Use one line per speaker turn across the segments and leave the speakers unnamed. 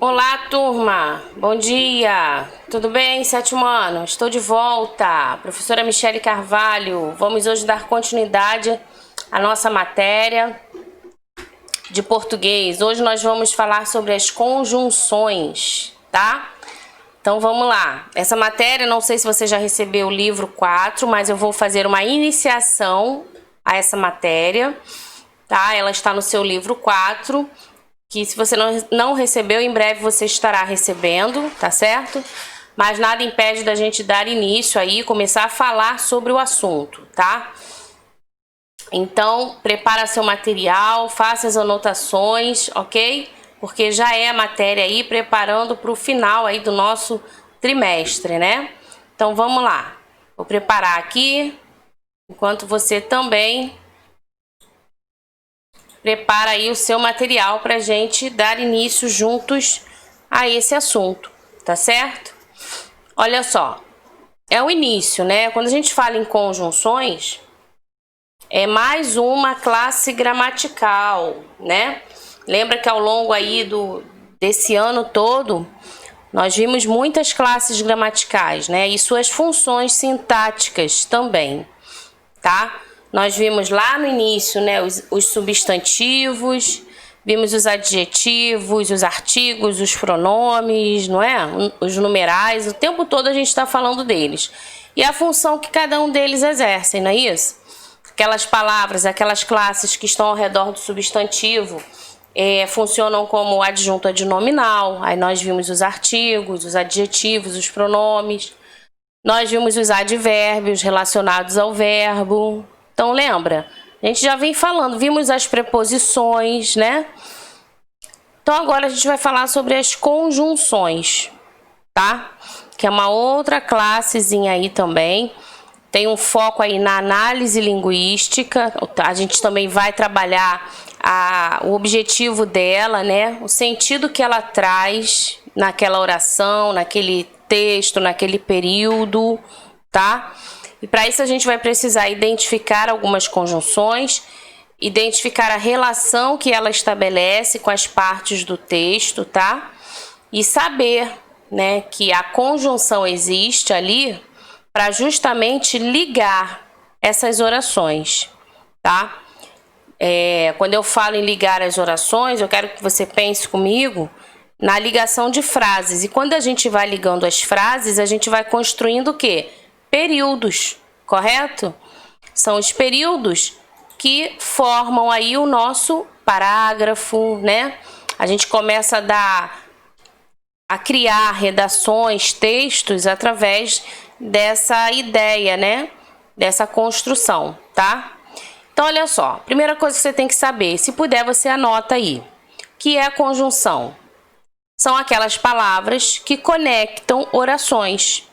Olá, turma! Bom dia! Tudo bem, sétimo ano? Estou de volta! Professora Michele Carvalho. Vamos hoje dar continuidade à nossa matéria de português. Hoje nós vamos falar sobre as conjunções, tá? Então vamos lá. Essa matéria, não sei se você já recebeu o livro 4, mas eu vou fazer uma iniciação a essa matéria, tá? Ela está no seu livro 4. Que se você não recebeu, em breve você estará recebendo, tá certo? Mas nada impede da gente dar início aí, começar a falar sobre o assunto, tá? Então, prepara seu material, faça as anotações, ok? Porque já é a matéria aí, preparando para o final aí do nosso trimestre, né? Então, vamos lá. Vou preparar aqui, enquanto você também prepara aí o seu material para a gente dar início juntos a esse assunto, tá certo? Olha só, é o início, né? Quando a gente fala em conjunções, é mais uma classe gramatical, né? Lembra que ao longo aí desse ano todo, nós vimos muitas classes gramaticais, né? E suas funções sintáticas também, tá? Nós vimos lá no início, né, os substantivos, vimos os adjetivos, os artigos, os pronomes, não é? Os numerais, o tempo todo a gente está falando deles. E a função que cada um deles exerce, não é isso? Aquelas palavras, aquelas classes que estão ao redor do substantivo funcionam como adjunto adnominal. Aí nós vimos os artigos, os adjetivos, os pronomes. Nós vimos os advérbios relacionados ao verbo. Então, lembra? A gente já vem falando, vimos as preposições, né? Então, agora a gente vai falar sobre as conjunções, tá? Que é uma outra classezinha aí também. Tem um foco aí na análise linguística. A gente também vai trabalhar o objetivo dela, né? O sentido que ela traz naquela oração, naquele texto, naquele período, tá? E para isso a gente vai precisar identificar algumas conjunções, identificar a relação que ela estabelece com as partes do texto, tá? E saber, né, que a conjunção existe ali para justamente ligar essas orações, tá? Quando eu falo em ligar as orações, eu quero que você pense comigo na ligação de frases. E quando a gente vai ligando as frases, a gente vai construindo o quê? Períodos, correto? São os períodos que formam aí o nosso parágrafo, né? A gente começa a criar redações, textos através dessa ideia, né? Dessa construção, tá? Então, olha só. Primeira coisa que você tem que saber, se puder, você anota aí. O que é a conjunção? São aquelas palavras que conectam orações.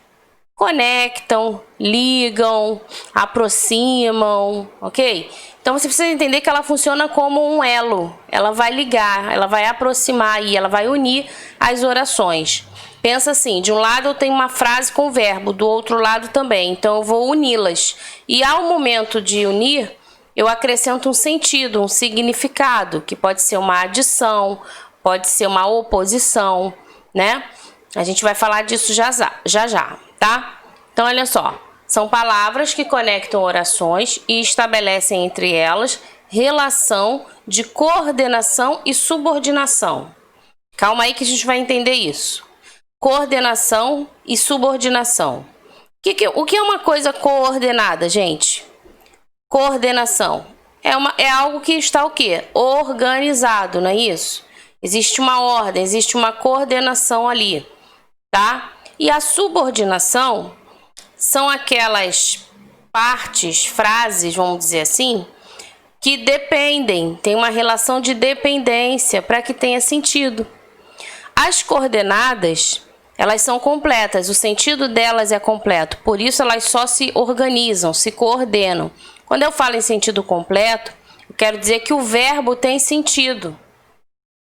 Conectam, ligam, aproximam, ok? Então você precisa entender que ela funciona como um elo. Ela vai ligar, ela vai aproximar e ela vai unir as orações. Pensa assim, de um lado eu tenho uma frase com verbo, do outro lado também. Então eu vou uni-las. E ao momento de unir, eu acrescento um sentido, um significado, que pode ser uma adição, pode ser uma oposição, né? A gente vai falar disso já, tá? Então, olha só. São palavras que conectam orações e estabelecem entre elas relação de coordenação e subordinação. Calma aí que a gente vai entender isso. Coordenação e subordinação. O que é uma coisa coordenada, gente? Coordenação. É algo que está o quê? Organizado, não é isso? Existe uma ordem, existe uma coordenação ali, tá? E a subordinação são aquelas partes, frases, vamos dizer assim, que dependem, tem uma relação de dependência para que tenha sentido. As coordenadas, elas são completas, o sentido delas é completo, por isso elas só se organizam, se coordenam. Quando eu falo em sentido completo, eu quero dizer que o verbo tem sentido,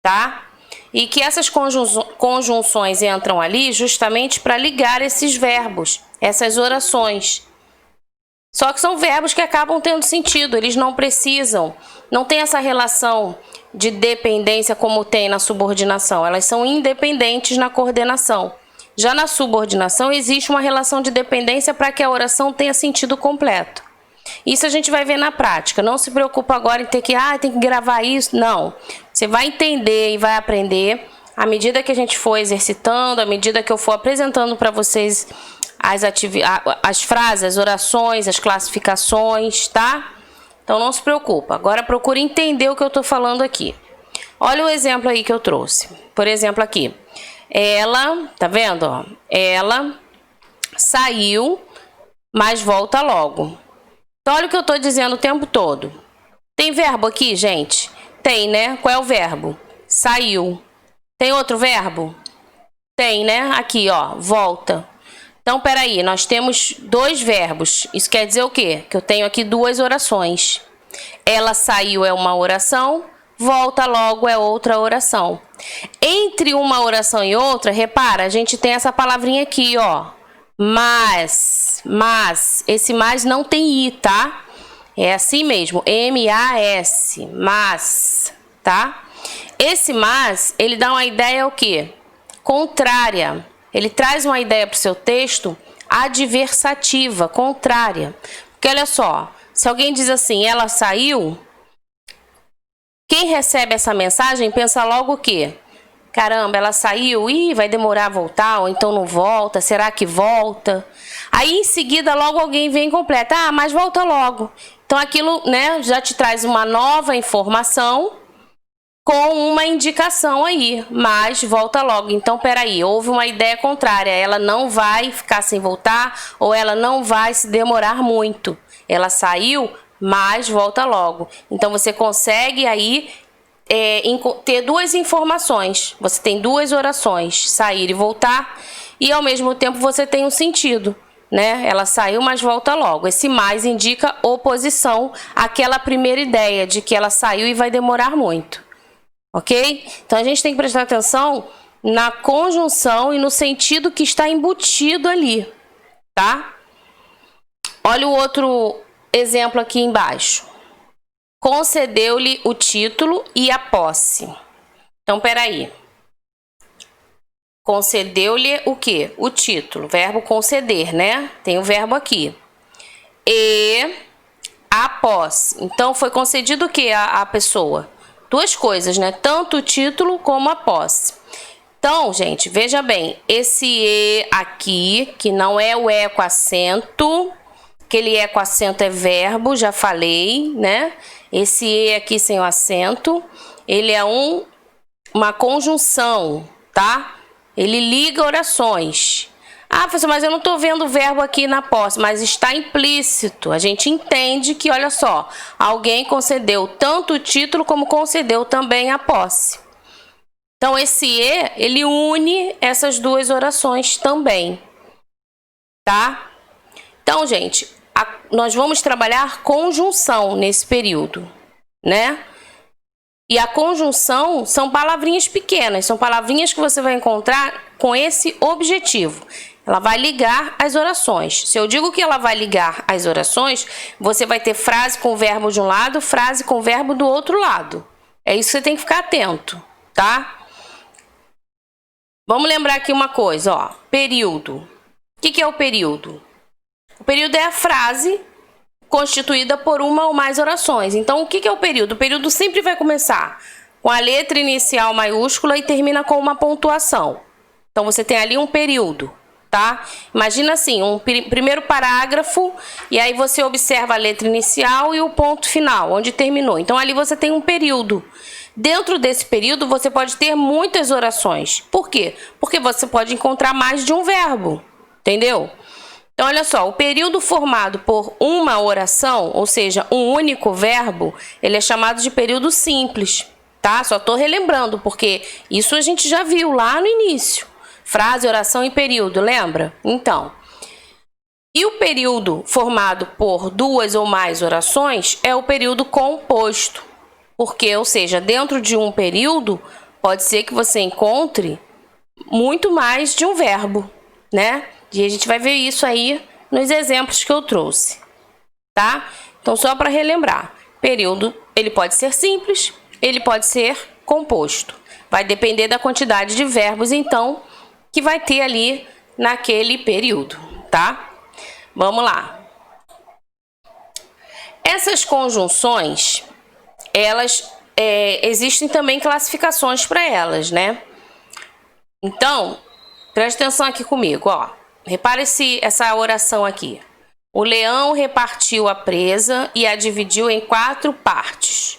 tá? E que essas conjunções entram ali justamente para ligar esses verbos, essas orações. Só que são verbos que acabam tendo sentido, eles não precisam, não tem essa relação de dependência como tem na subordinação, elas são independentes na coordenação. Já na subordinação existe uma relação de dependência para que a oração tenha sentido completo. Isso a gente vai ver na prática. Não se preocupa agora em ter que, tem que gravar isso. Não. Você vai entender e vai aprender à medida que a gente for exercitando, à medida que eu for apresentando para vocês as frases, as orações, as classificações, tá? Então não se preocupa. Agora procure entender o que eu estou falando aqui. Olha o exemplo aí que eu trouxe. Por exemplo aqui. Ela, tá vendo? Ó? Ela saiu, mas volta logo. Então olha o que eu estou dizendo o tempo todo. Tem verbo aqui, gente? Tem, né? Qual é o verbo? Saiu. Tem outro verbo? Tem, né? Aqui, ó, volta. Então, peraí, nós temos 2 verbos. Isso quer dizer o quê? Que eu tenho aqui 2 orações. Ela saiu é uma oração, volta logo é outra oração. Entre uma oração e outra, repara, a gente tem essa palavrinha aqui, ó. Mas. Esse mais não tem I, tá? É assim mesmo, M-A-S, mas, tá? Esse mas, ele dá uma ideia o quê? Contrária. Ele traz uma ideia para o seu texto adversativa, contrária. Porque olha só, se alguém diz assim, ela saiu, quem recebe essa mensagem pensa logo o quê? Caramba, ela saiu, vai demorar a voltar, ou então não volta, será que volta? Aí em seguida logo alguém vem e completa, mas volta logo. Então aquilo, né, já te traz uma nova informação com uma indicação aí, mas volta logo. Então, peraí, houve uma ideia contrária. Ela não vai ficar sem voltar ou ela não vai se demorar muito. Ela saiu, mas volta logo. Então, você consegue aí ter 2 informações. Você tem 2 orações, sair e voltar, e ao mesmo tempo você tem um sentido, né? Ela saiu, mas volta logo. Esse mais indica oposição àquela primeira ideia de que ela saiu e vai demorar muito. Ok? Então, a gente tem que prestar atenção na conjunção e no sentido que está embutido ali, tá? Olha o outro exemplo aqui embaixo. Concedeu-lhe o título e a posse. Então, peraí. Concedeu-lhe o quê? O título. Verbo conceder, né? Tem o verbo aqui. E a posse. Então, foi concedido o quê à pessoa? 2 coisas, né? Tanto o título como a posse. Então, gente, veja bem. Esse E aqui, que não é o E com acento. Aquele E com acento é verbo, já falei, né? Esse E aqui sem o acento, ele é uma conjunção, tá? Ele liga orações. Professor, mas eu não estou vendo o verbo aqui na posse, mas está implícito. A gente entende que, olha só, alguém concedeu tanto o título como concedeu também a posse. Então, esse E, ele une essas 2 orações também, tá? Então, gente, nós vamos trabalhar conjunção nesse período, né? E a conjunção são palavrinhas pequenas, são palavrinhas que você vai encontrar com esse objetivo. Ela vai ligar as orações. Se eu digo que ela vai ligar as orações, você vai ter frase com verbo de um lado, frase com verbo do outro lado. É isso que você tem que ficar atento, tá? Vamos lembrar aqui uma coisa, ó. Período. O que é o período? O período é a frase constituída por uma ou mais orações. Então, o que é o período? O período sempre vai começar com a letra inicial maiúscula e termina com uma pontuação. Então, você tem ali um período, tá? Imagina assim, um primeiro parágrafo, e aí você observa a letra inicial e o ponto final, onde terminou. Então, ali você tem um período. Dentro desse período, você pode ter muitas orações. Por quê? Porque você pode encontrar mais de um verbo, entendeu? Então, olha só, o período formado por uma oração, ou seja, um único verbo, ele é chamado de período simples, tá? Só estou relembrando, porque isso a gente já viu lá no início. Frase, oração e período, lembra? Então, e o período formado por 2 ou mais orações é o período composto. Porque, ou seja, dentro de um período, pode ser que você encontre muito mais de um verbo, né? E a gente vai ver isso aí nos exemplos que eu trouxe, tá? Então, só para relembrar, período, ele pode ser simples ele pode ser composto. Vai depender da quantidade de verbos, então, que vai ter ali naquele período, tá? Vamos lá. Essas conjunções, elas existem também classificações para elas, né? Então, preste atenção aqui comigo, ó. Repara essa oração aqui. O leão repartiu a presa e a dividiu em 4 partes.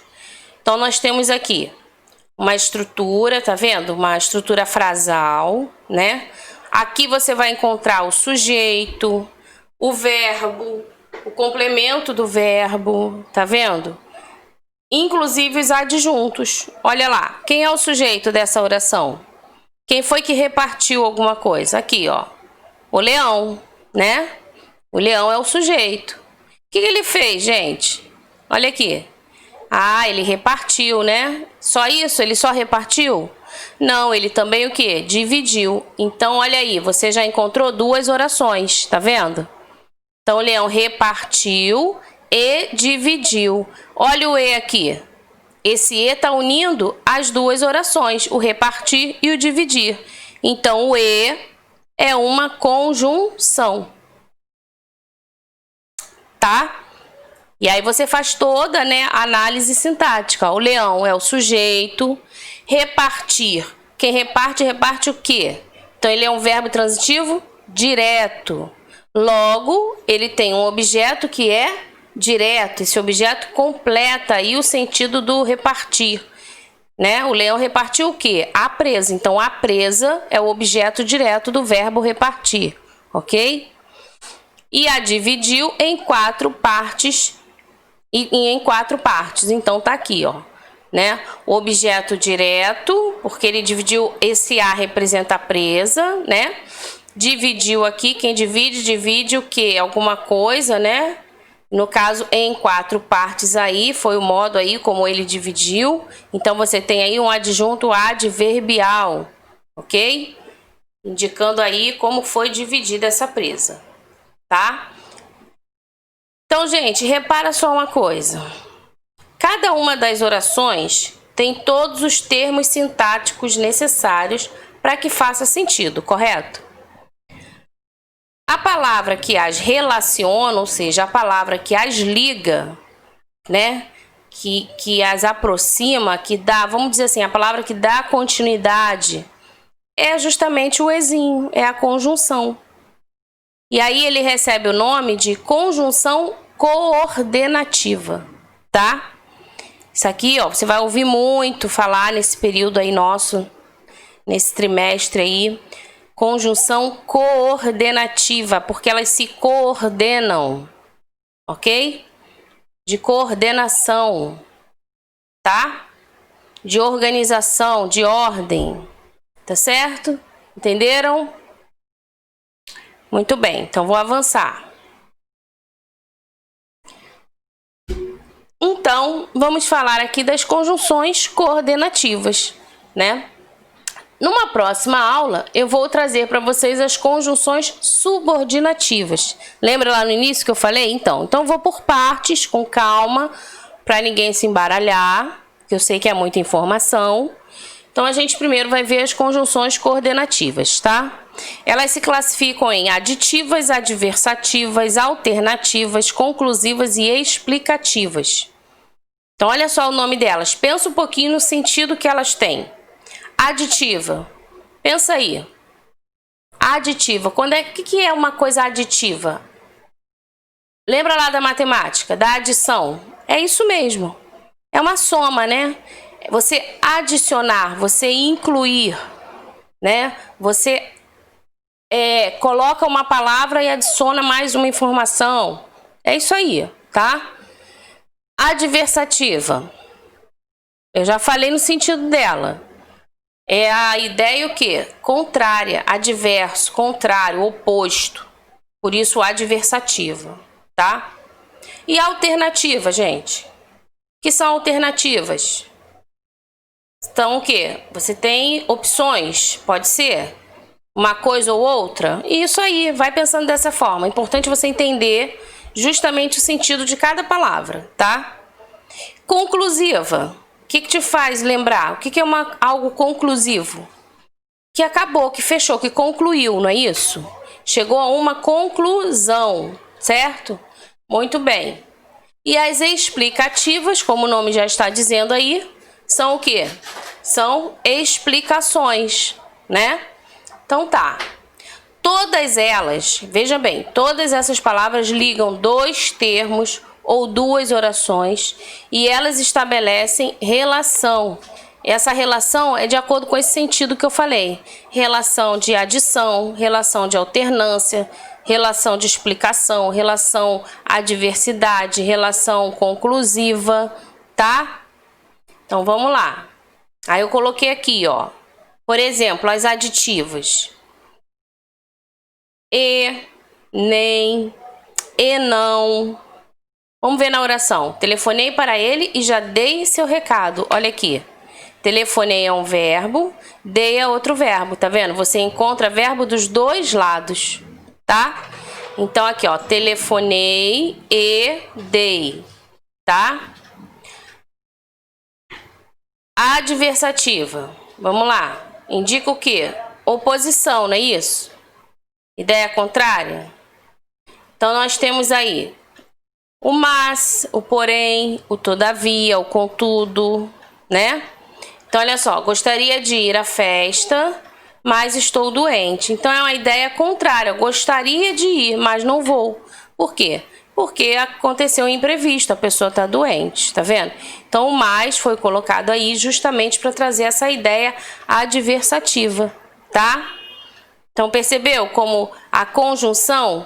Então, nós temos aqui uma estrutura, tá vendo? Uma estrutura frasal, né? Aqui você vai encontrar o sujeito, o verbo, o complemento do verbo, tá vendo? Inclusive os adjuntos. Olha lá, quem é o sujeito dessa oração? Quem foi que repartiu alguma coisa? Aqui, ó. O leão, né? O leão é o sujeito. O que ele fez, gente? Olha aqui. Ah, ele repartiu, né? Só isso? Ele só repartiu? Não, ele também o quê? Dividiu. Então, olha aí, você já encontrou 2 orações, tá vendo? Então, o leão repartiu e dividiu. Olha o E aqui. Esse E está unindo as 2 orações, o repartir e o dividir. Então, o E é uma conjunção. Tá? E aí você faz toda, né, a análise sintática. O leão é o sujeito. Repartir. Quem reparte, reparte o quê? Então, ele é um verbo transitivo direto. Logo, ele tem um objeto que é direto. Esse objeto completa aí o sentido do repartir, né? O leão repartiu o quê? A presa. Então, a presa é o objeto direto do verbo repartir, ok? E a dividiu em 4 partes. E em 4 partes. Então, tá aqui, ó, né? O objeto direto, porque ele dividiu, esse A representa a presa, né? Dividiu aqui, quem divide, divide o quê? Alguma coisa, né? No caso, em 4 partes aí, foi o modo aí como ele dividiu. Então, você tem aí um adjunto adverbial, ok? Indicando aí como foi dividida essa presa, tá? Então, gente, repara só uma coisa. Cada uma das orações tem todos os termos sintáticos necessários para que faça sentido, correto? A palavra que as relaciona, ou seja, a palavra que as liga, né? Que as aproxima, que dá, vamos dizer assim, a palavra que dá continuidade é justamente o ezinho, é a conjunção. E aí ele recebe o nome de conjunção coordenativa, tá? Isso aqui, ó, você vai ouvir muito falar nesse período aí nosso, nesse trimestre aí, conjunção coordenativa, porque elas se coordenam, ok? De coordenação, tá? De organização, de ordem, tá certo? Entenderam? Muito bem, então vou avançar. Então, vamos falar aqui das conjunções coordenativas, né? Numa próxima aula, eu vou trazer para vocês as conjunções subordinativas. Lembra lá no início que eu falei? Então vou por partes, com calma, para ninguém se embaralhar, que eu sei que é muita informação. Então, a gente primeiro vai ver as conjunções coordenativas, tá? Elas se classificam em aditivas, adversativas, alternativas, conclusivas e explicativas. Então, olha só o nome delas. Pensa um pouquinho no sentido que elas têm. Aditiva. Pensa aí. Aditiva. O que é uma coisa aditiva? Lembra lá da matemática, da adição? É isso mesmo. É uma soma, né? Você adicionar, você incluir, né? Você coloca uma palavra e adiciona mais uma informação. É isso aí, tá? Adversativa. Eu já falei no sentido dela. É a ideia o quê? Contrária, adverso, contrário, oposto. Por isso, adversativa, tá? E alternativa, gente? O que são alternativas? Então, o quê? Você tem opções, pode ser uma coisa ou outra. E isso aí, vai pensando dessa forma. É importante você entender justamente o sentido de cada palavra, tá? Conclusiva. que te faz lembrar? O que é algo conclusivo? Que acabou, que fechou, que concluiu, não é isso? Chegou a uma conclusão, certo? Muito bem. E as explicativas, como o nome já está dizendo aí, são o quê? São explicações, né? Então tá. Todas elas, veja bem, todas essas palavras ligam dois termos ou duas orações e elas estabelecem relação. Essa relação é de acordo com esse sentido que eu falei. Relação de adição, relação de alternância, relação de explicação, relação adversidade, relação conclusiva, tá? Então vamos lá. Aí eu coloquei aqui, ó. Por exemplo, as aditivas. E, nem, e não. Vamos ver na oração. Telefonei para ele e já dei seu recado. Olha aqui. Telefonei é um verbo, dei é outro verbo, tá vendo? Você encontra verbo dos dois lados, tá? Então aqui, ó, telefonei e dei, tá? Adversativa. Vamos lá. Indica o quê? Oposição, não é isso? Ideia contrária? Então, nós temos aí o mas, o porém, o todavia, o contudo, né? Então, olha só. Gostaria de ir à festa, mas estou doente. Então, é uma ideia contrária. Gostaria de ir, mas não vou. Por quê? Porque aconteceu um imprevisto, a pessoa está doente, tá vendo? Então, o mais foi colocado aí justamente para trazer essa ideia adversativa, tá? Então, percebeu como a conjunção,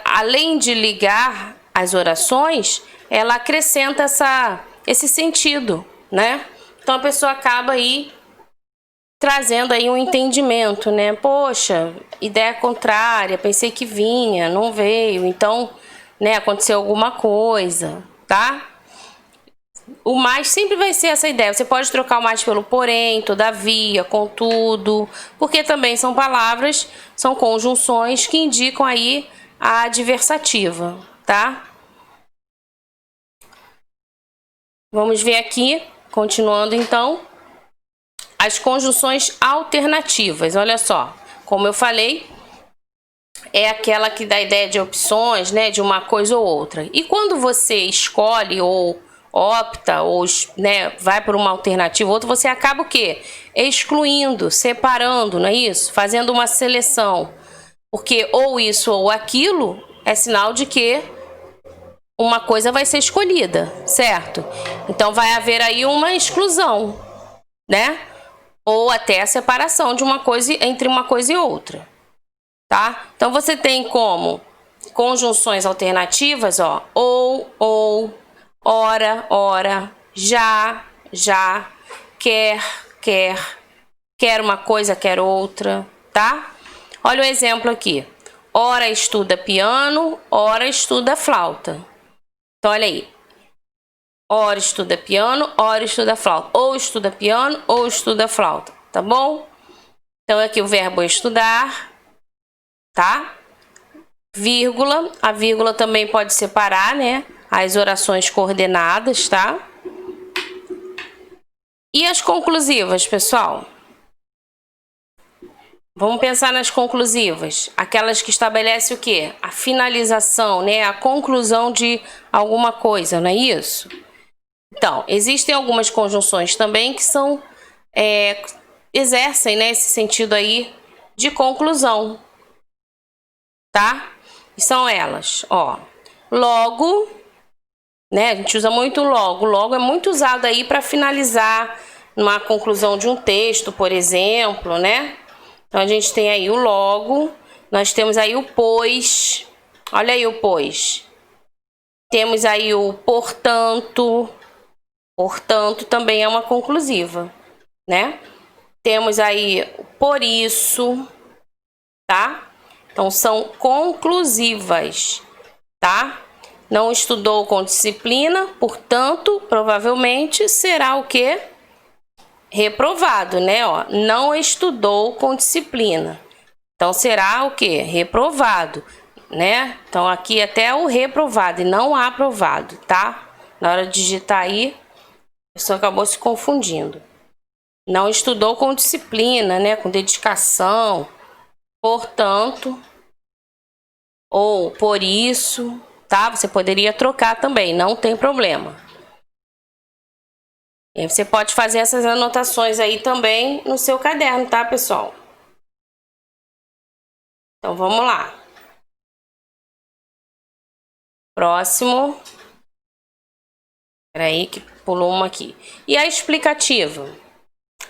além de ligar as orações, ela acrescenta esse sentido, né? Então, a pessoa acaba aí trazendo aí um entendimento, né? Poxa, ideia contrária, pensei que vinha, não veio, então, né, aconteceu alguma coisa, tá? O mais sempre vai ser essa ideia. Você pode trocar o mais pelo porém, todavia, contudo, porque também são palavras, são conjunções que indicam aí a adversativa, tá? Vamos ver aqui, continuando então, as conjunções alternativas. Olha só, como eu falei, é aquela que dá ideia de opções, né, de uma coisa ou outra. E quando você escolhe ou opta ou, né, vai por uma alternativa ou outra, você acaba o quê? Excluindo, separando, não é isso? Fazendo uma seleção. Porque ou isso ou aquilo é sinal de que uma coisa vai ser escolhida, certo? Então vai haver aí uma exclusão, né? Ou até a separação de uma coisa entre uma coisa e outra, tá? Então você tem como conjunções alternativas, ó, ou, ora, já, quer uma coisa, quer outra, tá? Olha o exemplo aqui. Ora estuda piano, ora estuda flauta. Então, olha aí. Ora estuda piano, ora estuda flauta. Ou estuda piano, ou estuda flauta, tá bom? Então, aqui o verbo é estudar, tá? Vírgula. A vírgula também pode separar, né, as orações coordenadas, tá? E as conclusivas, pessoal? Vamos pensar nas conclusivas. Aquelas que estabelecem o quê? A finalização, né? A conclusão de alguma coisa, não é isso? Então, existem algumas conjunções também que são exercem, né, esse sentido aí de conclusão, tá? E são elas, ó. Logo, né? A gente usa muito logo. Logo é muito usado aí para finalizar uma conclusão de um texto, por exemplo, né? Então, a gente tem aí o logo, nós temos aí o pois, olha aí o pois. Temos aí o portanto também é uma conclusiva, né? Temos aí o por isso, tá? Então, são conclusivas, tá? Não estudou com disciplina, portanto, provavelmente será o quê? Reprovado, né? Ó, não estudou com disciplina. Então, será o quê? Reprovado, né? Então, aqui até o reprovado e não aprovado, tá? Na hora de digitar aí, A pessoa acabou se confundindo. Não estudou com disciplina, né? Com dedicação. Portanto, ou por isso, tá? Você poderia trocar também, não tem problema. E você pode fazer essas anotações aí também no seu caderno, tá, pessoal? Então, vamos lá. Próximo. Peraí que pulou uma aqui. E a explicativa?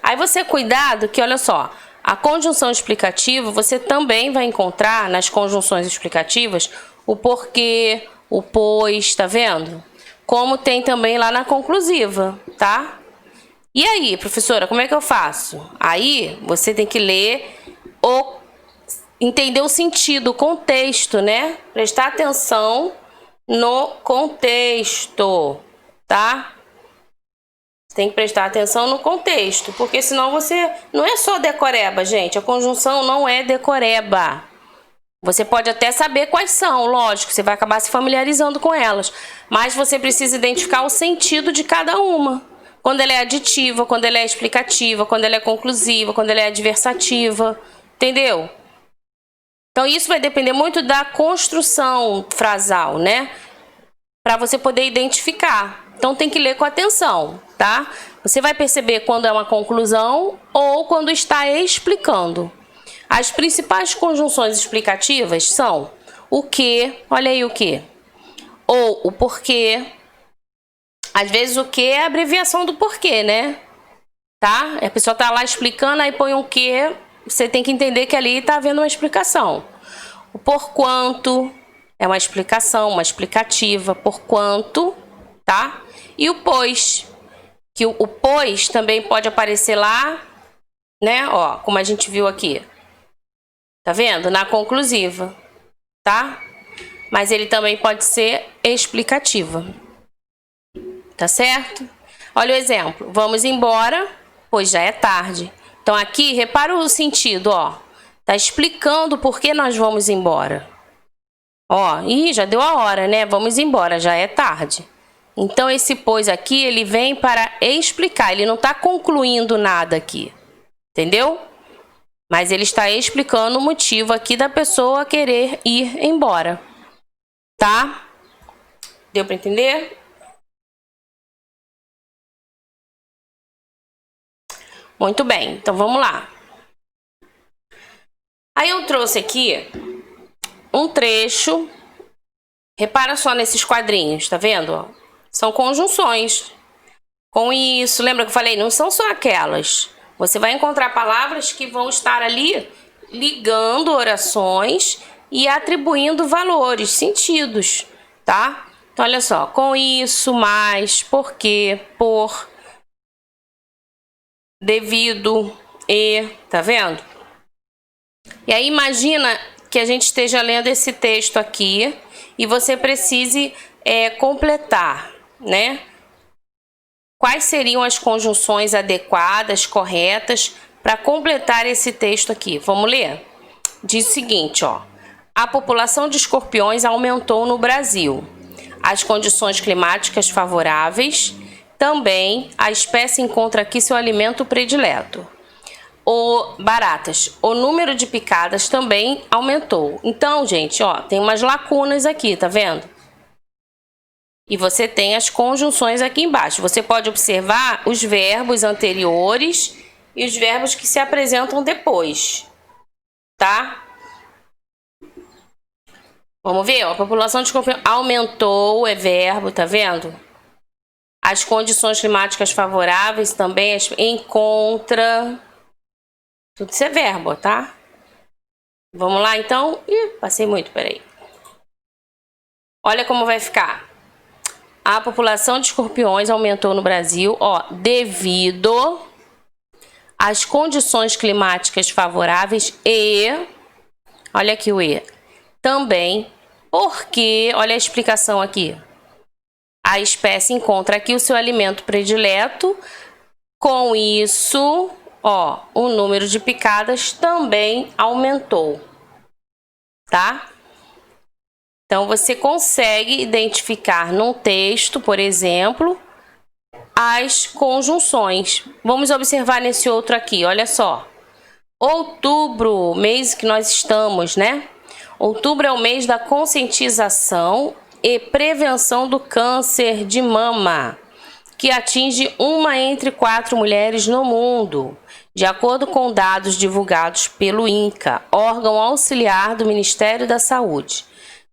Aí você cuidado que, olha só, a conjunção explicativa, você também vai encontrar nas conjunções explicativas o porquê, o pois, tá vendo? Como tem também lá na conclusiva, tá? E aí, professora, como é que eu faço? Aí você tem que ler entender o sentido, o contexto, né? Prestar atenção no contexto, tá? Tem que prestar atenção no contexto, porque senão você... Não é só decoreba, gente. A conjunção não é decoreba. Você pode até saber quais são, lógico, você vai acabar se familiarizando com elas. Mas você precisa identificar o sentido de cada uma. Quando ela é aditiva, quando ela é explicativa, quando ela é conclusiva, quando ela é adversativa. Entendeu? Então isso vai depender muito da construção frasal, né? Para você poder identificar. Então tem que ler com atenção, tá? Você vai perceber quando é uma conclusão ou quando está explicando. As principais conjunções explicativas são o que, olha aí o que, ou o porquê. Às vezes o que é a abreviação do porquê, né? Tá? A pessoa tá lá explicando, aí põe um que, você tem que entender que ali tá havendo uma explicação. O porquanto é uma explicação, uma explicativa, porquanto, tá? E o pois, que o pois também pode aparecer lá, né? Ó, como a gente viu aqui. Tá vendo? Na conclusiva, tá? Mas ele também pode ser explicativa. Tá certo? Olha o exemplo. Vamos embora, pois já é tarde. Então aqui, repara o sentido, ó. Tá explicando por que nós vamos embora. Ó, já deu a hora, né? Vamos embora, já é tarde. Então esse pois aqui, ele vem para explicar, ele não tá concluindo nada aqui. Entendeu? Mas ele está explicando o motivo aqui da pessoa querer ir embora. Tá? Deu para entender? Muito bem, então vamos lá. Aí eu trouxe aqui um trecho. Repara só nesses quadrinhos, tá vendo? São conjunções. Com isso, lembra que eu falei? Não são só aquelas. Você vai encontrar palavras que vão estar ali ligando orações e atribuindo valores, sentidos, tá? Então, olha só. Com isso, mais, porque, por, devido, e, tá vendo? E aí, imagina que a gente esteja lendo esse texto aqui e você precise completar, né? Quais seriam as conjunções adequadas, corretas, para completar esse texto aqui? Vamos ler? Diz o seguinte, ó. A população de escorpiões aumentou no Brasil. As condições climáticas favoráveis. Também a espécie encontra aqui seu alimento predileto. Baratas. O número de picadas também aumentou. Então, gente, ó, tem umas lacunas aqui, tá vendo? E você tem as conjunções aqui embaixo. Você pode observar os verbos anteriores e os verbos que se apresentam depois, tá? Vamos ver, ó, a população de escorpião aumentou, é verbo, tá vendo? As condições climáticas favoráveis também, encontra. Tudo isso é verbo, tá? Vamos lá, então? Ih, passei muito, peraí. Olha como vai ficar. A população de escorpiões aumentou no Brasil, ó, devido às condições climáticas favoráveis e, olha aqui o e, também porque, olha a explicação aqui, a espécie encontra aqui o seu alimento predileto, com isso, ó, o número de picadas também aumentou, tá? Então, você consegue identificar num texto, por exemplo, as conjunções. Vamos observar nesse outro aqui, olha só. Outubro, mês que nós estamos, né? Outubro é o mês da conscientização e prevenção do câncer de mama, que atinge 1 entre 4 mulheres no mundo, de acordo com dados divulgados pelo INCA, órgão auxiliar do Ministério da Saúde.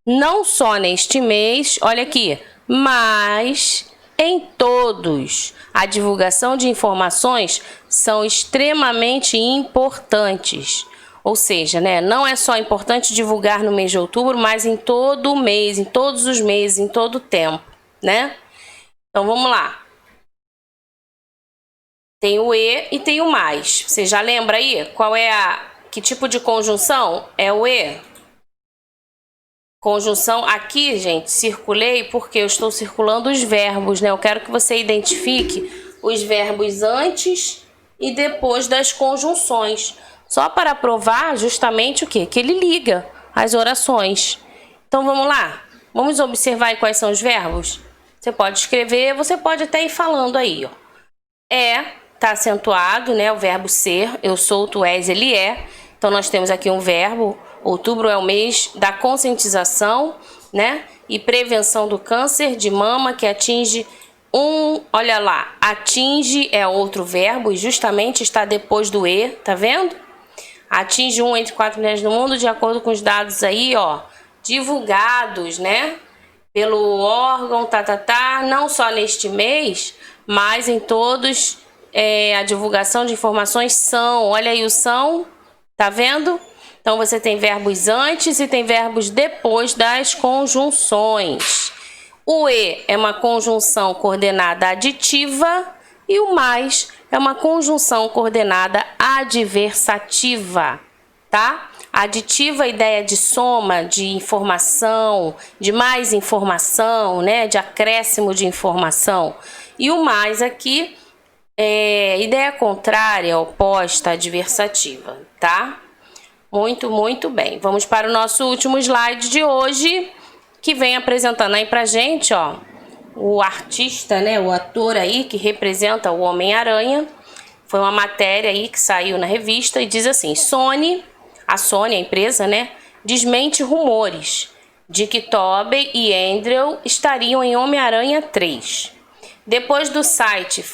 Não só neste mês, olha aqui, mas em todos. A divulgação de informações são extremamente importantes. Ou seja, né, não é só importante divulgar no mês de outubro, mas em todo o mês, em todos os meses, em todo o tempo, né? Então vamos lá. Tem o e e tem o mais. Você já lembra aí qual é que tipo de conjunção é o e? Conjunção aqui, gente, circulei porque eu estou circulando os verbos, né? Eu quero que você identifique os verbos antes e depois das conjunções. Só para provar justamente o quê? Que ele liga as orações. Então vamos lá. Vamos observar aí quais são os verbos? Você pode escrever, você pode até ir falando aí, ó. Tá acentuado, né? O verbo ser, eu sou, tu és, ele é. Então nós temos aqui um verbo. Outubro é o mês da conscientização, né? E prevenção do câncer de mama, que atinge olha lá, atinge é outro verbo e justamente está depois do e, tá vendo? Atinge 1 entre 4 mulheres no mundo, de acordo com os dados aí, ó, divulgados, né? Pelo órgão, não só neste mês, mas em todos, a divulgação de informações são, olha aí o são, tá vendo? Então, você tem verbos antes e tem verbos depois das conjunções. O e é uma conjunção coordenada aditiva e o mais é uma conjunção coordenada adversativa, tá? Aditiva, ideia de soma, de informação, de mais informação, né? De acréscimo de informação. E o mais aqui é ideia contrária, oposta, adversativa, tá? Muito, muito bem. Vamos para o nosso último slide de hoje, que vem apresentando aí pra gente, ó, o artista, né, o ator aí que representa o Homem-Aranha. Foi uma matéria aí que saiu na revista e diz assim: a Sony, a empresa, né, desmente rumores de que Tobey e Andrew estariam em Homem-Aranha 3. Depois do site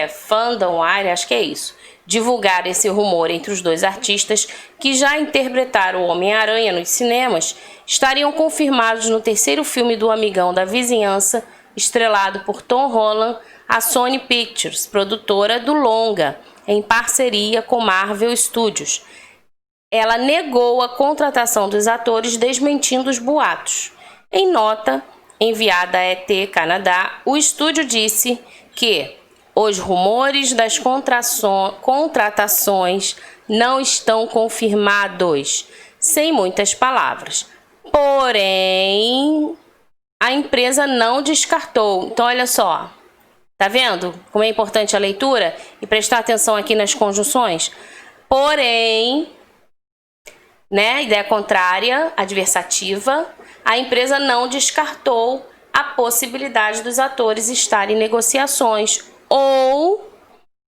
Fandomwire, acho que é isso, divulgar esse rumor entre os dois artistas que já interpretaram o Homem-Aranha nos cinemas, estariam confirmados no terceiro filme do Amigão da Vizinhança, estrelado por Tom Holland, a Sony Pictures, produtora do longa, em parceria com Marvel Studios. Ela negou a contratação dos atores, desmentindo os boatos. Em nota enviada à ET Canadá, o estúdio disse que os rumores das contratações não estão confirmados, sem muitas palavras. Porém, a empresa não descartou. Então, olha só. Tá vendo como é importante a leitura? E prestar atenção aqui nas conjunções? Porém, né, ideia contrária, adversativa, a empresa não descartou a possibilidade dos atores estarem em negociações ou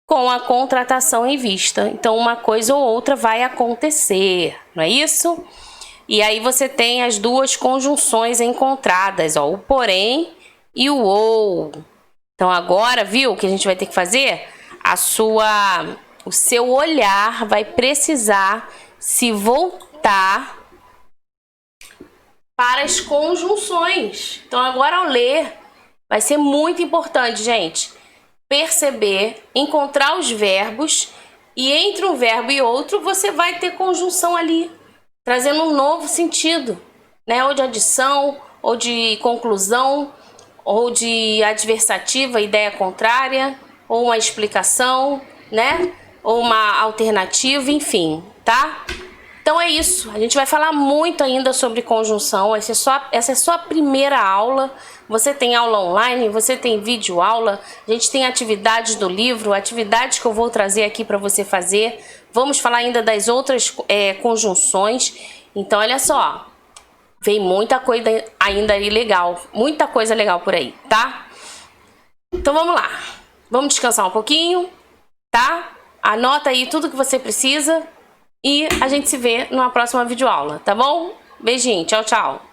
com a contratação em vista. Então, uma coisa ou outra vai acontecer, não é isso? E aí você tem as duas conjunções encontradas, ó, o porém e o ou. Então, agora, viu o que a gente vai ter que fazer? O seu olhar vai precisar se voltar para as conjunções. Então, agora, ao ler, vai ser muito importante, gente, perceber, encontrar os verbos, e entre um verbo e outro você vai ter conjunção ali, trazendo um novo sentido, né? Ou de adição, ou de conclusão, ou de adversativa, ideia contrária, ou uma explicação, né? Ou uma alternativa, enfim, tá? Então é isso, a gente vai falar muito ainda sobre conjunção, essa é só a primeira aula. Você tem aula online, você tem vídeo aula, a gente tem atividades do livro, atividades que eu vou trazer aqui para você fazer. Vamos falar ainda das outras conjunções. Então olha só, vem muita coisa ainda aí legal, muita coisa legal por aí, tá? Então vamos lá. Vamos descansar um pouquinho, tá? Anota aí tudo que você precisa e a gente se vê numa próxima videoaula, tá bom? Beijinho, tchau, tchau.